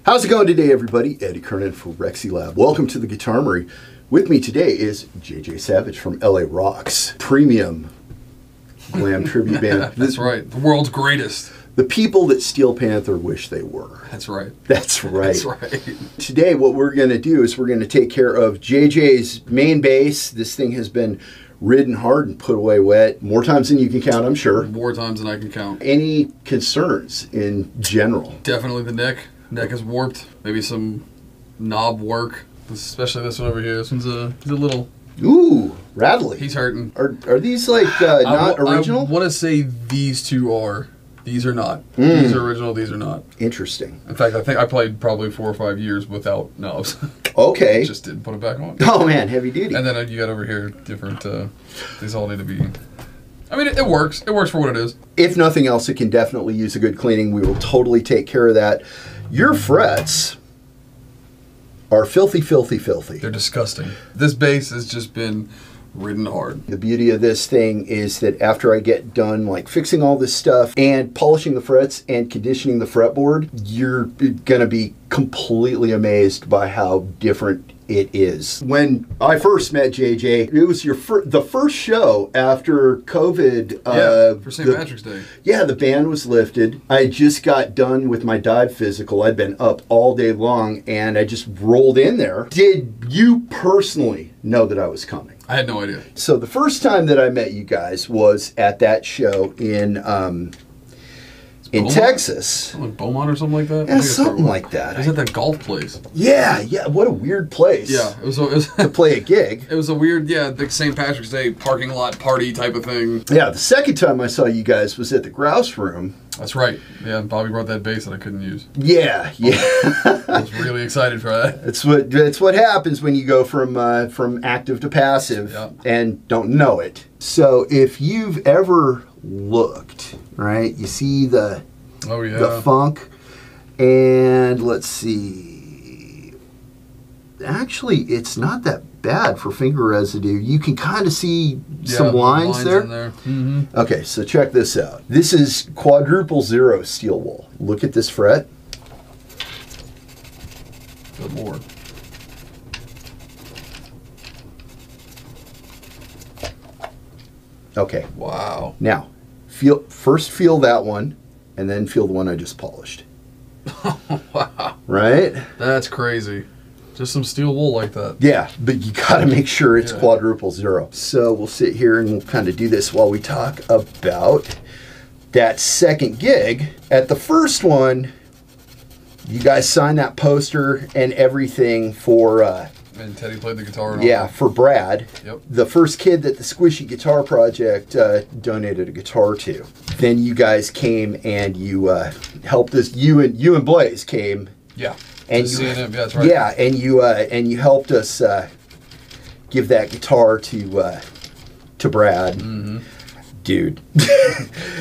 How's it going today, everybody? Eddie Kernan for Rexylab. Welcome to the Guitarmery. With me today is JJ Savage from LA ROXX, premium glam tribute band. That's right. The world's greatest. The people that Steel Panther wish they were. That's right. That's right. That's right. Today, what we're going to do is we're going to take care of JJ's main bass. This thing has been ridden hard and put away wet more times than you can count, I'm sure. More times than I can count. Any concerns in general? Definitely the neck. Neck is warped. Maybe some knob work. Especially this one over here. This one's he's a little... Ooh, rattly. He's hurting. Are these like not original? I want to say these two are. These are not. These are original. These are not. Interesting. In fact, I think I played probably 4 or 5 years without knobs. Okay. Just didn't put it back on. Oh man, heavy duty. And then you got over here different. These all need to be... I mean, it works. It works for what it is. If nothing else, it can definitely use a good cleaning. We will totally take care of that. Your frets are filthy, filthy, filthy. They're disgusting. This bass has just been ridden hard. The beauty of this thing is that after I get done like fixing all this stuff and polishing the frets and conditioning the fretboard, you're gonna be completely amazed by how different it is. When I first met JJ, it was the first show after COVID. For St. Patrick's Day. Yeah, the ban was lifted. I just got done with my dive physical. I'd been up all day long, and I just rolled in there. Did you personally know that I was coming? I had no idea. So the first time that I met you guys was at that show in Texas. Like Beaumont or something like that? Yeah, something like that. It was at that golf place. Yeah, what a weird place. Yeah, it was to play a gig. It was a weird, the St. Patrick's Day parking lot party type of thing. Yeah, the second time I saw you guys was at the Grouse Room. That's right. Yeah, Bobby brought that bass that I couldn't use. Yeah. I was really excited for that. It's what happens when you go from active to passive and don't know it. So if you've ever looked, right, you see the funk, and let's see, actually it's not that bad for finger residue. You can kind of see some lines there. In there. Mm-hmm. Okay, so check this out. This is quadruple 0 steel wool. Look at this fret. Good Lord. Okay. Wow. Now, first feel that one, and then feel the one I just polished. Wow. Right? That's crazy. Just some steel wool like that. Yeah, but you got to make sure it's quadruple 0. So we'll sit here and we'll kind of do this while we talk about that second gig. At the first one, you guys signed that poster and everything for... and Teddy played the guitar. And all for Brad. Yep. The first kid that the Squishy Guitar Project donated a guitar to. Then you guys came and you helped us. You and Blaze came. Yeah. And that's right. Yeah, and you helped us give that guitar to Brad. Mm-hmm. Dude.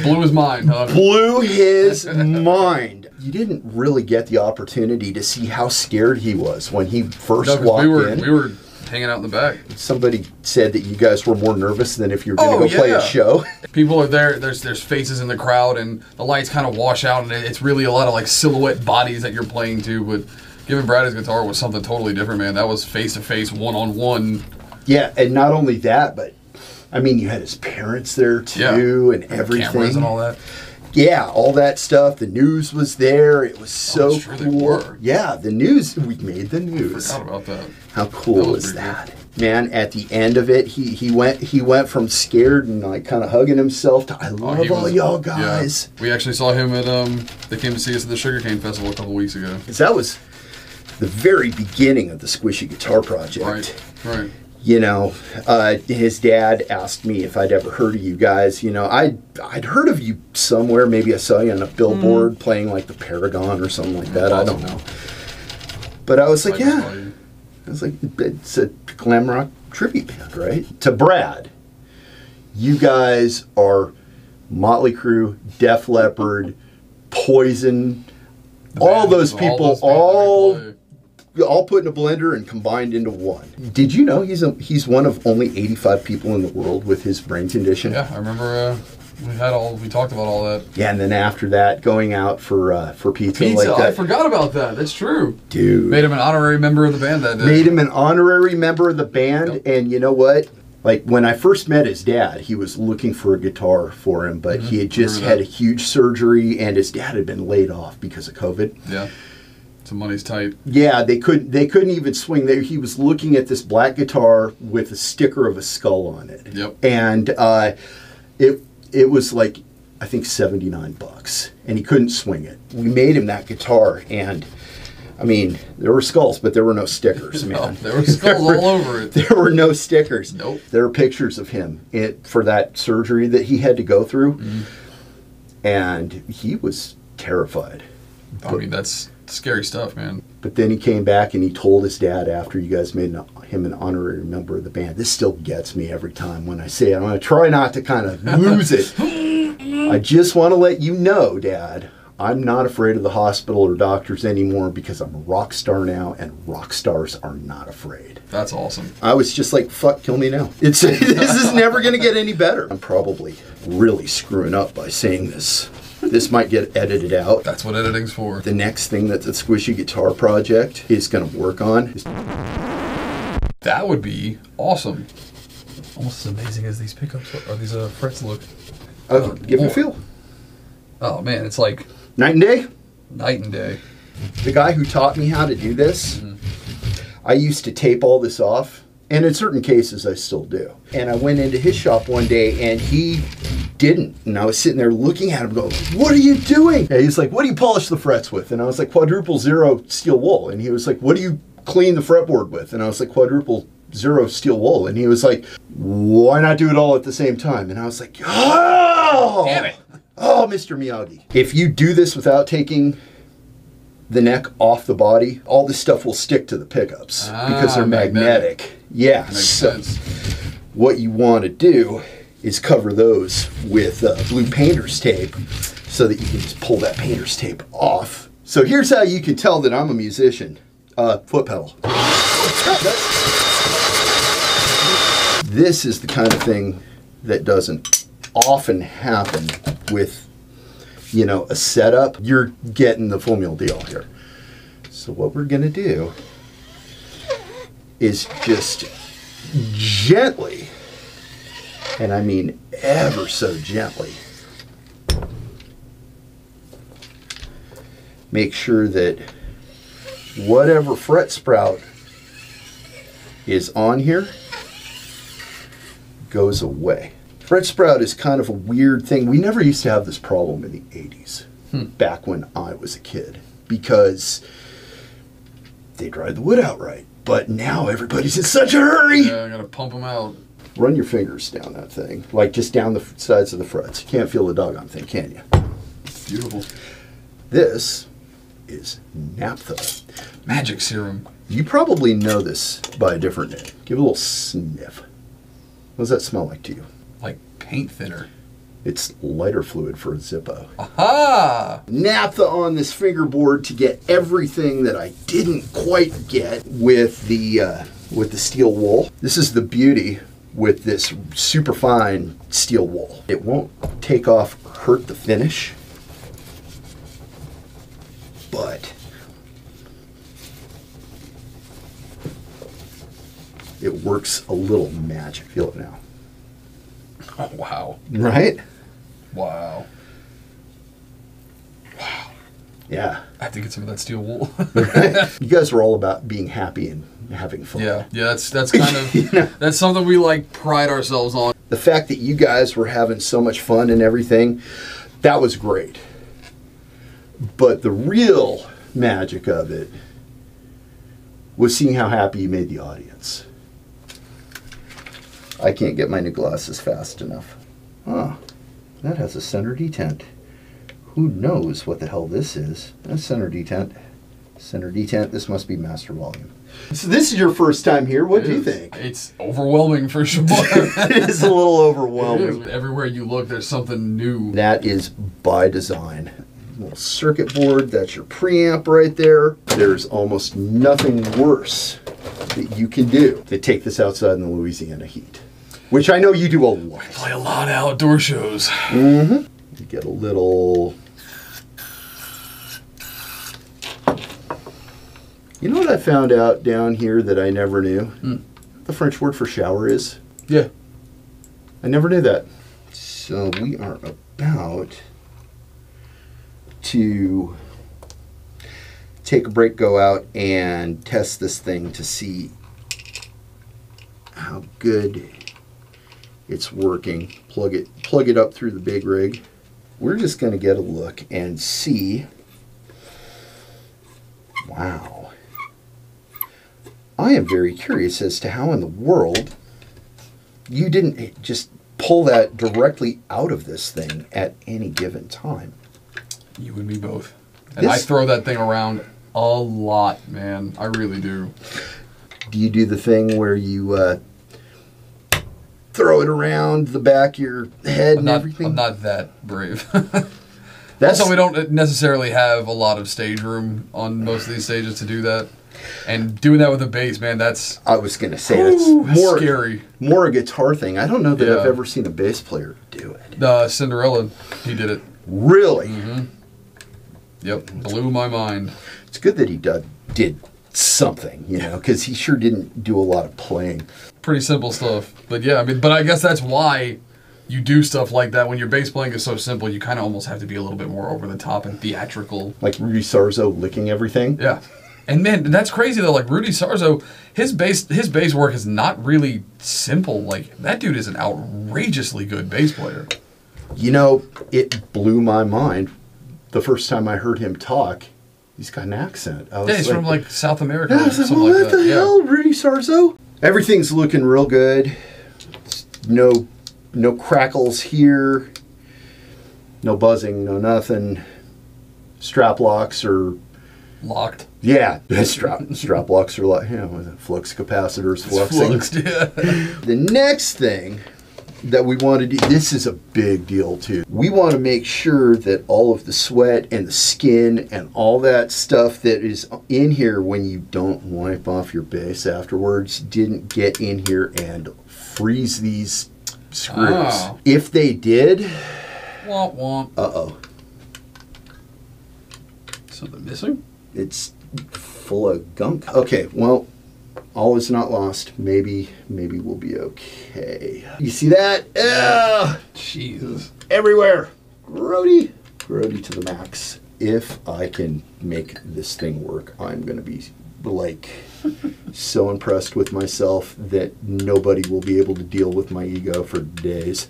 Blew his mind, huh? Blew his mind. You didn't really get the opportunity to see how scared he was when he first walked in. We were hanging out in the back. Somebody said that you guys were more nervous than if you were going to go play a show. People are there. There's faces in the crowd, and the lights kind of wash out, and it's really a lot of like silhouette bodies that you're playing to. But giving Brad his guitar was something totally different, man. That was face to face, one-on-one. Yeah, and not only that, but I mean, you had his parents there too, and everything, cameras and all that. Yeah, all that stuff. The news was there. It was so cool. They were. Yeah, the news. We made the news. I forgot about that. How cool was that? Man, at the end of it, he went from scared and like kind of hugging himself to I love all y'all guys. Yeah. We actually saw him at they came to see us at the Sugarcane Festival a couple weeks ago. Because that was the very beginning of the Squishy Guitar Project. Right. You know, his dad asked me if I'd ever heard of you guys. You know, I'd heard of you somewhere. Maybe I saw you on a billboard playing like the Paragon or something like that. I don't know. But I was like, I was like, it's a glam rock tribute band, right? To Brad, you guys are Motley Crue, Def Leppard, Poison, all those people, all put in a blender and combined into one. Did you know he's one of only 85 people in the world with his brain condition? Yeah, I remember We talked about all that. Yeah, and then after that, going out for pizza. Pizza, like that. I forgot about that. That's true. Dude. Made him an honorary member of the band that day. Made him an honorary member of the band, and you know what? Like, when I first met his dad, he was looking for a guitar for him, but he had just had a huge surgery, and his dad had been laid off because of COVID. Yeah. So money's tight. Yeah, they couldn't even swing there. He was looking at this black guitar with a sticker of a skull on it. Yep. And it was like, I think $79, and he couldn't swing it. We made him that guitar, and I mean, there were skulls, but there were no stickers, man. No, there were skulls all over it. There were no stickers. Nope. There are pictures of him for that surgery that he had to go through, and he was terrified. I mean, that's scary stuff, man. But then he came back and he told his dad after you guys made him an honorary member of the band. This still gets me every time when I say it. I'm going to try not to kind of lose it. I just want to let you know, Dad, I'm not afraid of the hospital or doctors anymore because I'm a rock star now, and rock stars are not afraid. That's awesome. I was just like, fuck, kill me now. This is never going to get any better. I'm probably really screwing up by saying this. This might get edited out. That's what editing's for. The next thing that the Squishy Guitar Project is going to work on is... That would be awesome. Almost as amazing as these pickups or these frets look. Give it a feel. Oh man, it's like Night and day. night and day. The guy who taught me how to do this, I used to tape all this off. And in certain cases, I still do. And I went into his shop one day, and he didn't. And I was sitting there looking at him going, what are you doing? And he's like, what do you polish the frets with? And I was like, quadruple zero steel wool. And he was like, what do you clean the fretboard with? And I was like, quadruple zero steel wool. And he was like, why not do it all at the same time? And I was like, oh! Damn it. Oh, Mr. Miyagi. If you do this without taking the neck off the body, all this stuff will stick to the pickups because they're magnetic. Yeah. Makes sense. What you want to do is cover those with blue painter's tape so that you can just pull that painter's tape off. So here's how you can tell that I'm a musician. Foot pedal. This is the kind of thing that doesn't often happen with, you know, a setup. You're getting the full meal deal here. So what we're gonna do is just gently, and I mean ever so gently, make sure that whatever fret sprout is on here goes away. Fret sprout is kind of a weird thing. We never used to have this problem in the 80s, back when I was a kid, because they dried the wood out right. But now everybody's in such a hurry. Yeah, I gotta pump them out. Run your fingers down that thing, like just down the sides of the frets. You can't feel the doggone thing, can you? Beautiful. This is naphtha. Magic serum. You probably know this by a different name. Give it a little sniff. What does that smell like to you? Like paint thinner. It's lighter fluid for a Zippo. Aha! Naphtha on this fingerboard to get everything that I didn't quite get with the steel wool. This is the beauty with this super fine steel wool. It won't take off or hurt the finish, but it works a little magic. Feel it now. Oh, wow. Right? Wow. Wow. Yeah. I have to get some of that steel wool. You guys are all about being happy and having fun. Yeah, that's kind of, You know? that's something we like pride ourselves on. The fact that you guys were having so much fun and everything, that was great. But the real magic of it was seeing how happy you made the audience. I can't get my new glasses fast enough. Ah, that has a center detent. Who knows what the hell this is? That's center detent. Center detent, this must be master volume. So this is your first time here. What do you think? It's overwhelming for sure. It is a little overwhelming. It is. Everywhere you look, there's something new. That is by design. Little circuit board, that's your preamp right there. There's almost nothing worse that you can do to take this outside in the Louisiana heat. which I know you do a lot. Play a lot of outdoor shows. Mm-hmm. You get a little... You know what I found out down here that I never knew? The French word for shower is? Yeah. I never knew that. So we are about to take a break, go out and test this thing to see how good it's working. Plug it up through the big rig. We're just going to get a look and see. Wow. I am very curious as to how in the world you didn't just pull that directly out of this thing at any given time. You and me both. And I throw that thing around a lot, man. I really do. Do you do the thing where you throw it around the back of your head and everything? I'm not that brave. That's also, we don't necessarily have a lot of stage room on most of these stages to do that. And doing that with a bass, man, that's... I was going to say, that's more scary. More a guitar thing. I don't know that I've ever seen a bass player do it. Cinderella, he did it. Really? Mm-hmm. Yep, blew my mind. It's good that he did something, you know, because he sure didn't do a lot of playing. Pretty simple stuff. But yeah, I mean, but I guess that's why you do stuff like that. When your bass playing is so simple, you kind of almost have to be a little bit more over the top and theatrical. Like Rudy Sarzo licking everything? Yeah. And man, that's crazy though. Like Rudy Sarzo, his bass work is not really simple. Like that dude is an outrageously good bass player. You know, it blew my mind the first time I heard him talk. He's got an accent. He's from like South America. I was like, what the hell, Rudy Sarzo? Everything's looking real good. No crackles here. No buzzing, no nothing. Strap locks are locked. Yeah, strap locks are like, flux capacitors fluxing. Fluxed, yeah. The next thing that we want to do, this is a big deal too. We want to make sure that all of the sweat and the skin and all that stuff that is in here when you don't wipe off your bass afterwards didn't get in here and freeze these screws. Oh. If they did, womp womp. Uh-oh. Something missing? It's full of gunk. Okay, well, all is not lost. Maybe we'll be okay. You see that? Yeah. Jesus. Everywhere. Grody to the max. If I can make this thing work, I'm going to be like so impressed with myself that nobody will be able to deal with my ego for days.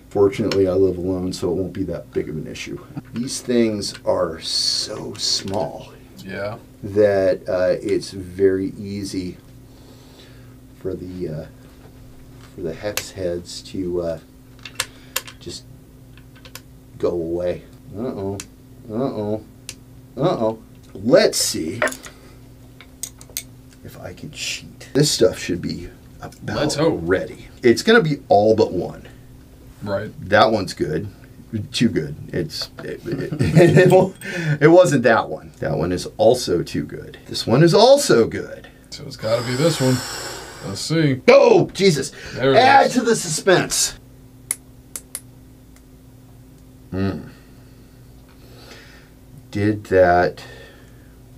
Fortunately, I live alone, so it won't be that big of an issue. These things are so small. Yeah. That it's very easy for the hex heads to just go away. Uh-oh. Let's see if I can cheat. This stuff should be about ready. It's going to be all but one. Right. That one's good. Too good. It wasn't that one. That one is also too good. This one is also good. So it's got to be this one. Let's see. Oh, Jesus. Add to the suspense.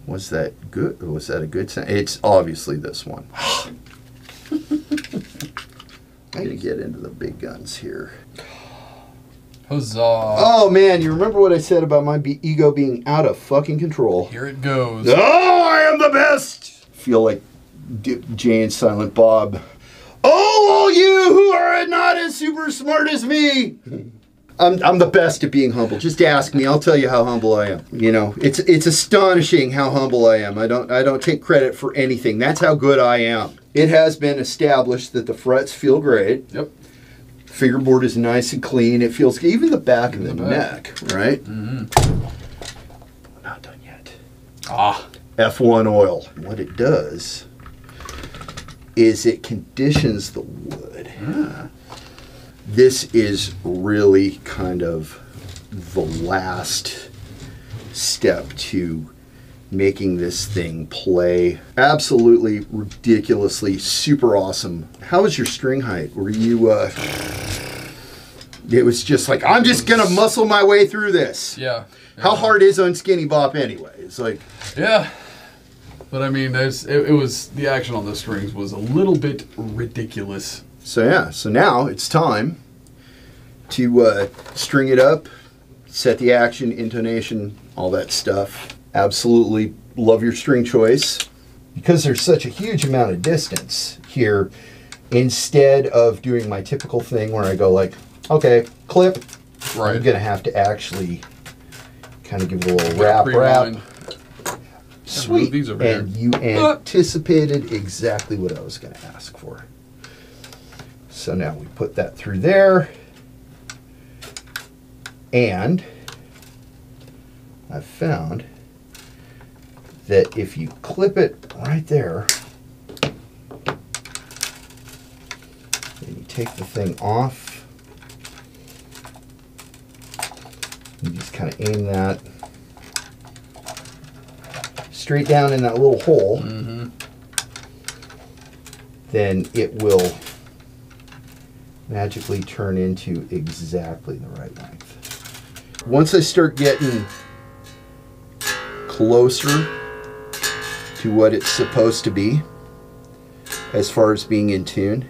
Was that good? Was that a good sound? It's obviously this one. I'm going to get into the big guns here. Huzzah. Oh, man, you remember what I said about my ego being out of fucking control? Here it goes. Oh, I am the best! Feel like Jay and Silent Bob. Oh, all you who are not as super smart as me! I'm the best at being humble. Just ask me. I'll tell you how humble I am. You know, it's astonishing how humble I am. I don't take credit for anything. That's how good I am. It has been established that the frets feel great. Yep. Fingerboard is nice and clean. It feels good. Even the back of the neck, right? Mm-hmm. Not done yet. Ah. F1 oil. What it does is it conditions the wood. This is really kind of the last step to making this thing play. Absolutely ridiculously super awesome. How was your string height? Were you it was just like, I'm just gonna muscle my way through this. Yeah. How hard is Unskinny Bop anyway? It's like, yeah. But I mean, it was, the action on the strings was a little bit ridiculous. So yeah, so now it's time to string it up, set the action, intonation, all that stuff. Absolutely love your string choice. Because there's such a huge amount of distance here, instead of doing my typical thing where I go like, okay, clip, right. I'm gonna have to actually kind of give it a little wrap. Sweet. These over and here. You anticipated exactly what I was going to ask for. So now we put that through there. And I've found that if you clip it right there, and you take the thing off, you just kind of aim that straight down in that little hole, then it will magically turn into exactly the right length. Once I start getting closer to what it's supposed to be, as far as being in tune,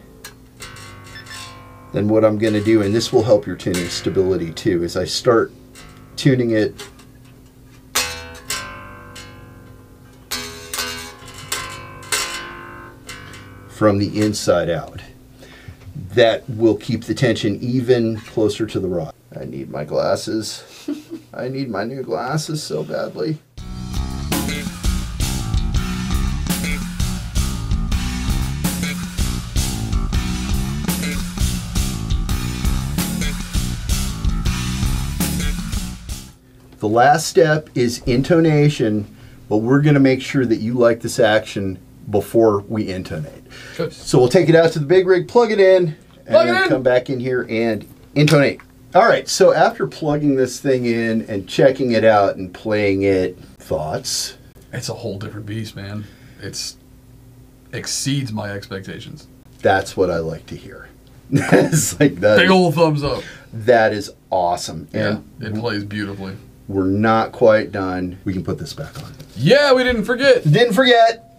then what I'm going to do, and this will help your tuning stability too, is I start tuning it from the inside out. That will keep the tension even closer to the rod. I need my glasses. I need my new glasses so badly. The last step is intonation, but we're going to make sure that you like this action before we intonate. Good. So we'll take it out to the big rig, plug it in, and then come back in here and intonate. All right, so after plugging this thing in and checking it out and playing it, thoughts? It's a whole different beast, man. It exceeds my expectations. That's what I like to hear. It's like that. Big old thumbs up. That is awesome. And yeah, it plays beautifully. We're not quite done. We can put this back on. Yeah, we didn't forget. Didn't forget.